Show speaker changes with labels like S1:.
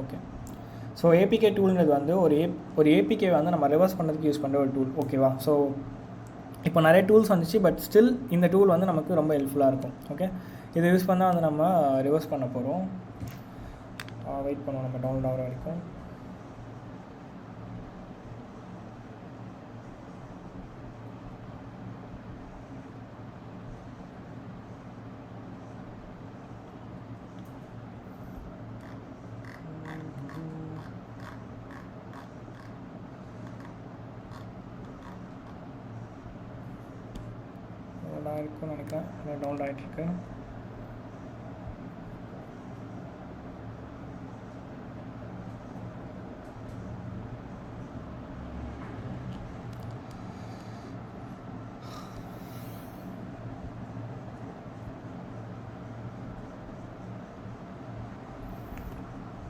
S1: Okay. So APK டூல்ங்கிறது வந்து ஒரு APK வந்து நம்ம ரிவர்ஸ் பண்ணுறதுக்கு யூஸ் பண்ணுற ஒரு டூல். ஓகேவா? ஸோ இப்போ நிறைய டூல்ஸ் வந்துச்சு, பட் ஸ்டில் இந்த டூல் வந்து நமக்கு ரொம்ப ஹெல்ப்ஃபுல்லாக இருக்கும். ஓகே, இதை யூஸ் பண்ணால் வந்து நம்ம ரிவர்ஸ் பண்ண போகிறோம். வெயிட் பண்ணுவோம் நம்ம டவுன்லோட் ஆகிற வரைக்கும். இருக்குன்னு நினைக்கிறேன். டவுன்லோட் ஆகிட்டுருக்கு.